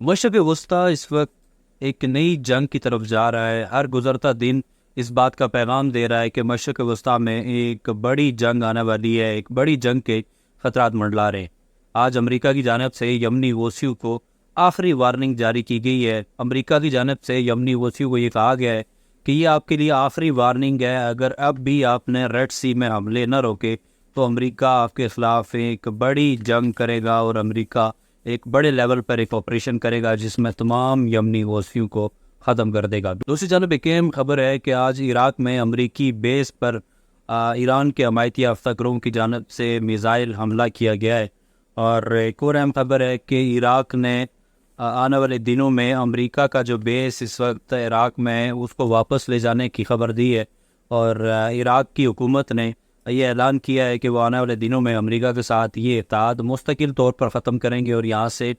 مشرق وسطیٰ اس وقت ایک نئی جنگ کی طرف جا رہا ہے۔ ہر گزرتا دن اس بات کا پیغام دے رہا ہے کہ مشرق وسطیٰ میں ایک بڑی جنگ آنے والی ہے، ایک بڑی جنگ کے خطرات منڈلا رہے ہیں۔ آج امریکہ کی جانب سے یمنی حوثیوں کو آخری وارننگ جاری کی گئی ہے۔ امریکہ کی جانب سے یمنی حوثیوں کو یہ کہا گیا ہے کہ یہ آپ کے لیے آخری وارننگ ہے، اگر اب بھی آپ نے ریڈ سی میں حملے نہ روکے تو امریکہ آپ کے خلاف ایک بڑی جنگ کرے گا، اور امریکہ ایک بڑے لیول پر ایک آپریشن کرے گا جس میں تمام یمنی حوثیوں کو ختم کر دے گا۔ دوسری جانب ایک اہم خبر ہے کہ آج عراق میں امریکی بیس پر ایران کے حمایتی یافتہ گروہوں کی جانب سے میزائل حملہ کیا گیا ہے، اور ایک اور اہم خبر ہے کہ عراق نے آنے والے دنوں میں امریکہ کا جو بیس اس وقت عراق میں ہے اس کو واپس لے جانے کی خبر دی ہے، اور عراق کی حکومت نے یہ اعلان کیا ہے کہ وہ آنے والے دنوں میں امریکہ کے ساتھ یہ اتحاد مستقل طور پر ختم کریں گے، اور یہاں سے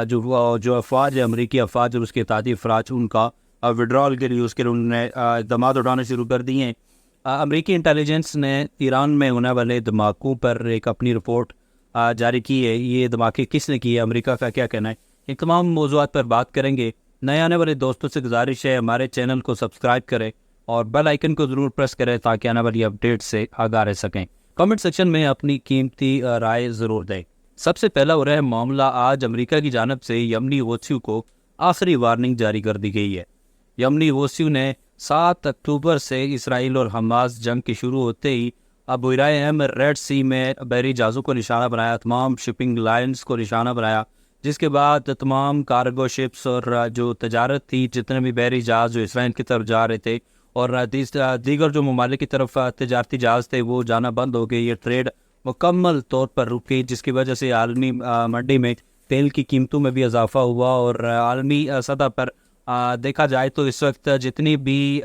جو افواج ہے، امریکی افواج اور اس کے اتحادی افواج، ان کا وڈرال کے لیے اس کے لیے انہوں نے اقدامات اٹھانے شروع کر دیے ہیں۔ امریکی انٹیلیجنس نے ایران میں ہونے والے دھماکوں پر ایک اپنی رپورٹ جاری کی ہے۔ یہ دھماکے کس نے کیے، امریکہ کا کیا کہنا ہے، ان تمام موضوعات پر بات کریں گے۔ نئے آنے والے دوستوں سے گزارش ہے ہمارے چینل کو سبسکرائب کریں اور بیل آئیکن کو ضرور پریس کریں تاکہ آنے والی اپڈیٹ سے آگاہ رہ سکیں۔ کمنٹ سیکشن میں اپنی قیمتی رائے ضرور دیں۔ سب سے پہلا ہو رہا ہے معاملہ آج امریکہ کی جانب سے یمنی حوثیوں کو آخری وارننگ جاری کر دی گئی ہے۔ یمنی حوثیوں نے 7 اکتوبر سے اسرائیل اور حماس جنگ کے شروع ہوتے ہی بحیرہ احمر ریڈ سی میں بحری جہازوں کو نشانہ بنایا، تمام شپنگ لائنز کو نشانہ بنایا، جس کے بعد تمام کارگو شپس اور جو تجارت تھی، جتنے بھی بحری جہاز جو اسرائیل کی طرف جا رہے تھے اور دیگر جو ممالک کی طرف تجارتی جہاز تھے وہ جانا بند ہو گئے۔ یہ ٹریڈ مکمل طور پر رک گئی، جس کی وجہ سے عالمی منڈی میں تیل کی قیمتوں میں بھی اضافہ ہوا، اور عالمی سطح پر دیکھا جائے تو اس وقت جتنی بھی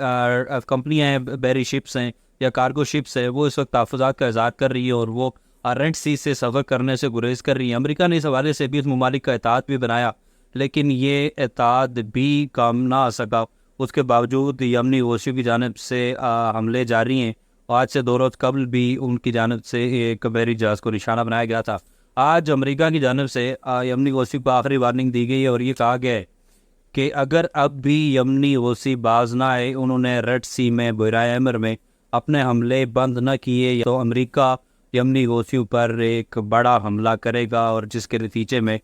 کمپنیاں ہیں، بحری شپس ہیں یا کارگو شپس ہیں، وہ اس وقت تحفظات کا اظہار کر رہی ہے اور وہ ریڈ سی سے سفر کرنے سے گریز کر رہی ہے۔ امریکہ نے اس حوالے سے بھی اس ممالک کا اتحاد بھی بنایا، لیکن یہ اتحاد بھی کام نہ آ سکا۔ اس کے باوجود یمنی حوثیوں کی جانب سے حملے جاری ہیں، اور آج سے 2 روز قبل بھی ان کی جانب سے ایک بحری جہاز کو نشانہ بنایا گیا تھا۔ آج امریکہ کی جانب سے یمنی حوثیوں کو آخری وارننگ دی گئی ہے، اور یہ کہا گیا ہے کہ اگر اب بھی یمنی حوثی باز نہ آئے، انہوں نے ریڈ سی میں بحیرہ احمر میں اپنے حملے بند نہ کیے، تو امریکہ یمنی حوثیوں پر ایک بڑا حملہ کرے گا، اور جس کے نتیجے میں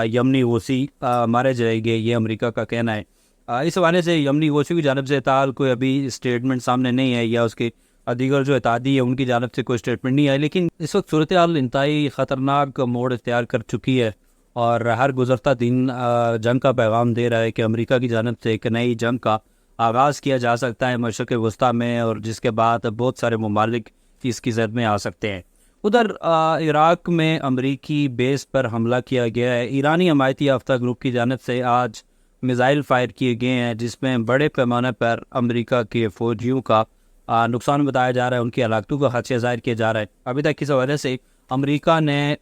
یمنی حوثی مارے جائیں گے، یہ امریکہ کا کہنا ہے۔ اس حوالے سے یمنی حوثیوں کی جانب سے تاحال کوئی ابھی اسٹیٹمنٹ سامنے نہیں ہے، یا اس کے دیگر جو اتحادی ہے ان کی جانب سے کوئی اسٹیٹمنٹ نہیں ہے، لیکن اس وقت صورتحال انتہائی خطرناک موڑ اختیار کر چکی ہے، اور ہر گزرتا دن جنگ کا پیغام دے رہا ہے کہ امریکہ کی جانب سے ایک نئی جنگ کا آغاز کیا جا سکتا ہے مشرق وسطیٰ میں، اور جس کے بعد بہت سارے ممالک اس کی زد میں آ سکتے ہیں۔ ادھر عراق میں امریکی بیس پر حملہ کیا گیا ہے۔ ایرانی حمایتی یافتہ گروپ کی جانب سے آج میزائل فائر کیے گئے ہیں، جس میں بڑے پیمانے پر امریکہ کے فوجیوں کا نقصان بتایا جا رہا ہے، ان کی ہلاکتوں کا خدشہ ظاہر کیا جا رہا ہے۔ ابھی تک اس حوالے سے امریکہ نے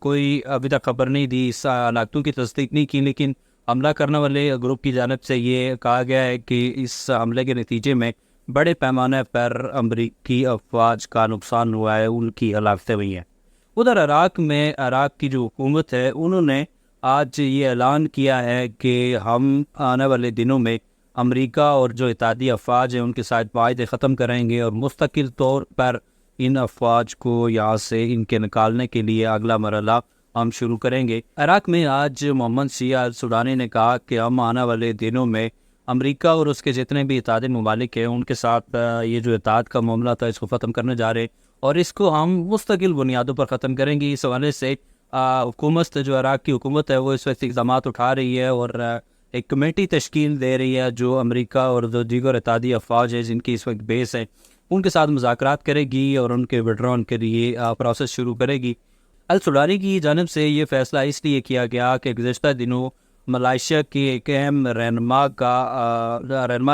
کوئی ابھی تک خبر نہیں دی، اس ہلاکتوں کی تصدیق نہیں کی، لیکن حملہ کرنے والے گروپ کی جانب سے یہ کہا گیا ہے کہ اس حملے کے نتیجے میں بڑے پیمانے پر امریکی افواج کا نقصان ہوا ہے، ان کی ہلاکتیں ہوئی ہیں۔ ادھر عراق میں عراق کی جو حکومت ہے انہوں نے آج یہ اعلان کیا ہے کہ ہم آنے والے دنوں میں امریکہ اور جو اتحادی افواج ہیں ان کے ساتھ معاہدے ختم کریں گے، اور مستقل طور پر ان افواج کو یہاں سے ان کے نکالنے کے لیے اگلا مرحلہ ہم شروع کریں گے۔ عراق میں آج محمد شیع السودانی نے کہا کہ ہم آنے والے دنوں میں امریکہ اور اس کے جتنے بھی اتحادی ممالک ہیں ان کے ساتھ یہ جو اتحاد کا معاملہ تھا اس کو ختم کرنے جا رہے، اور اس کو ہم مستقل بنیادوں پر ختم کریں گے۔ اس حوالے سے حکومت جو عراق کی حکومت ہے وہ اس وقت اقدامات اٹھا رہی ہے، اور ایک کمیٹی تشکیل دے رہی ہے جو امریکہ اور جو دیگر اتحادی افواج ہیں جن کی اس وقت بیس ہے ان کے ساتھ مذاکرات کرے گی، اور ان کے وڈران کے لیے پروسیس شروع کرے گی۔ السودانی کی جانب سے یہ فیصلہ اس لیے کیا گیا کہ گزشتہ دنوں ملائیشیا کے ایک اہم رہنما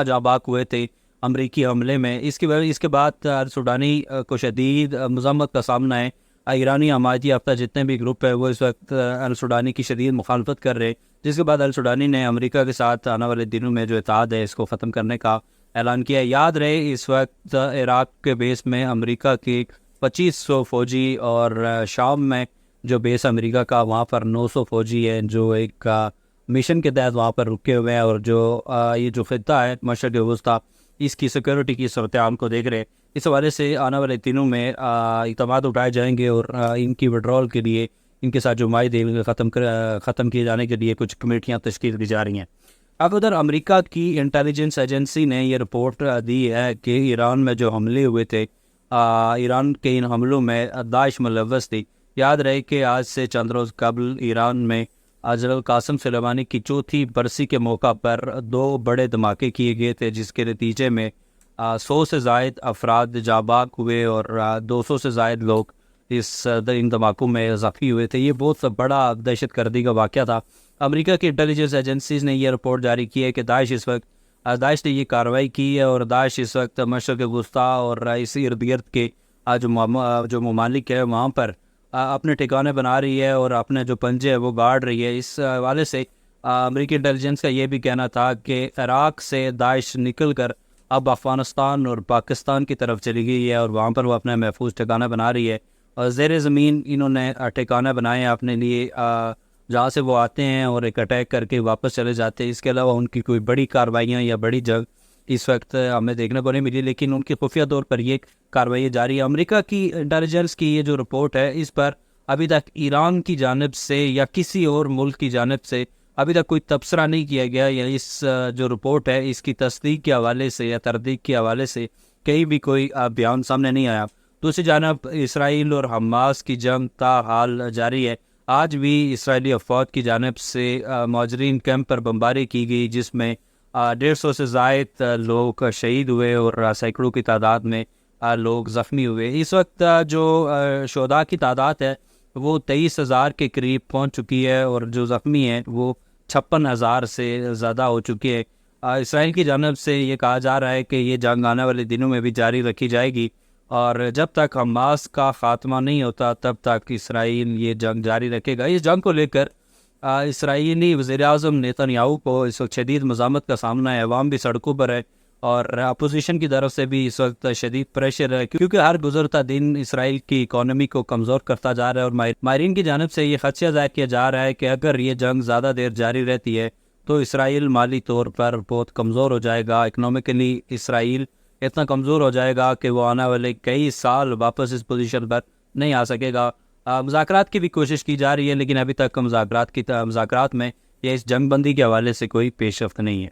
جاں بحق ہوئے تھے امریکی حملے میں۔ اس کے بعد السودانی کو شدید مذمت کا سامنا ہے۔ ایرانی حمایتی یافتہ جتنے بھی گروپ ہیں وہ اس وقت السودانی کی شدید مخالفت کر رہے، جس کے بعد السودانی نے امریکہ کے ساتھ آنے والے دنوں میں جو اتحاد ہے اس کو ختم کرنے کا اعلان کیا۔ یاد رہے اس وقت عراق کے بیس میں امریکہ کی 2500 فوجی، اور شام میں جو بیس امریکہ کا وہاں پر 900 فوجی ہیں، جو ایک مشن کے تحت وہاں پر رکے ہوئے ہیں، اور جو یہ جو خطہ ہے مشرق وسطیٰ، اس کی سیکورٹی کی صورتحال کو دیکھ رہے ہیں۔ اس حوالے سے آنے والے دنوں میں اقدامات اٹھائے جائیں گے، اور ان کی وڈرول کے لیے، ان کے ساتھ جو معاہدے ختم کیے جانے کے لیے کچھ کمیٹیاں تشکیل دی جا رہی ہیں۔ اب ادھر امریکہ کی انٹیلیجنس ایجنسی نے یہ رپورٹ دی ہے کہ ایران میں جو حملے ہوئے تھے، ایران کے ان حملوں میں داعش ملوث تھی۔ یاد رہے کہ آج سے چند روز قبل ایران میں جنرل قاسم سلیمانی کی چوتھی برسی کے موقع پر 2 بڑے دھماکے کیے گئے تھے، جس کے نتیجے میں 100 سے زائد افراد جاں بحق ہوئے اور 200 سے زائد لوگ ان دھماکوں میں زخمی ہوئے تھے۔ یہ بہت بڑا دہشت گردی کا واقعہ تھا۔ امریکہ کی انٹیلیجنس ایجنسیز نے یہ رپورٹ جاری کی ہے کہ داعش نے یہ کارروائی کی ہے، اور داعش اس وقت مشرق وسطیٰ اور اس ارد گرد کے جو ممالک ہے وہاں پر اپنے ٹھکانے بنا رہی ہے، اور اپنے جو پنجے ہیں وہ گاڑ رہی ہے۔ اس حوالے سے امریکی انٹیلیجنس کا یہ بھی کہنا تھا کہ عراق سے داعش نکل کر اب افغانستان اور پاکستان کی طرف چلی گئی ہے، اور وہاں پر وہ اپنا محفوظ ٹھکانہ بنا رہی ہے، اور زیر زمین انہوں نے ٹھکانہ بنائے ہیں اپنے لیے، جہاں سے وہ آتے ہیں اور ایک اٹیک کر کے واپس چلے جاتے ہیں۔ اس کے علاوہ ان کی کوئی بڑی کارروائیاں یا بڑی جنگ اس وقت ہمیں دیکھنے کو نہیں ملی، لیکن ان کی خفیہ طور پر یہ کارروائیاں جاری ہے۔ امریکہ کی انٹیلیجنس کی یہ جو رپورٹ ہے، اس پر ابھی تک ایران کی جانب سے یا کسی اور ملک کی جانب سے ابھی تک کوئی تبصرہ نہیں کیا گیا، یا اس جو رپورٹ ہے اس کی تصدیق کے حوالے سے یا تردید کے حوالے سے کہیں بھی کوئی بیان سامنے نہیں آیا۔ دوسری جانب اسرائیل اور حماس کی جنگ تاحال جاری ہے۔ آج بھی اسرائیلی افواج کی جانب سے مہاجرین کیمپ پر بمباری کی گئی، جس میں 150 سے زائد لوگ شہید ہوئے اور سینکڑوں کی تعداد میں لوگ زخمی ہوئے۔ اس وقت جو شہداء کی تعداد ہے وہ 23,000 کے قریب پہنچ چکی ہے، اور جو زخمی ہیں وہ 56,000 سے زیادہ ہو چکی ہے۔ اسرائیل کی جانب سے یہ کہا جا رہا ہے کہ یہ جنگ آنے والے دنوں میں بھی جاری رکھی جائے گی، اور جب تک حماس کا خاتمہ نہیں ہوتا تب تک اسرائیل یہ جنگ جاری رکھے گا۔ اس جنگ کو لے کر اسرائیلی وزیر اعظم نیتن یاہو کو اس وقت شدید مزاحمت کا سامنا ہے، عوام بھی سڑکوں پر ہے، اور اپوزیشن کی طرف سے بھی اس وقت شدید پریشر ہے، کیونکہ ہر گزرتا دن اسرائیل کی اکانومی کو کمزور کرتا جا رہا ہے، اور ماہرین کی جانب سے یہ خدشہ ظاہر کیا جا رہا ہے کہ اگر یہ جنگ زیادہ دیر جاری رہتی ہے تو اسرائیل مالی طور پر بہت کمزور ہو جائے گا۔ اکنامکلی اسرائیل اتنا کمزور ہو جائے گا کہ وہ آنے والے کئی سال واپس اس پوزیشن پر نہیں آ سکے گا۔ مذاکرات کی بھی کوشش کی جا رہی ہے، لیکن ابھی تک مذاکرات میں یا اس جنگ بندی کے حوالے سے کوئی پیش رفت نہیں ہے۔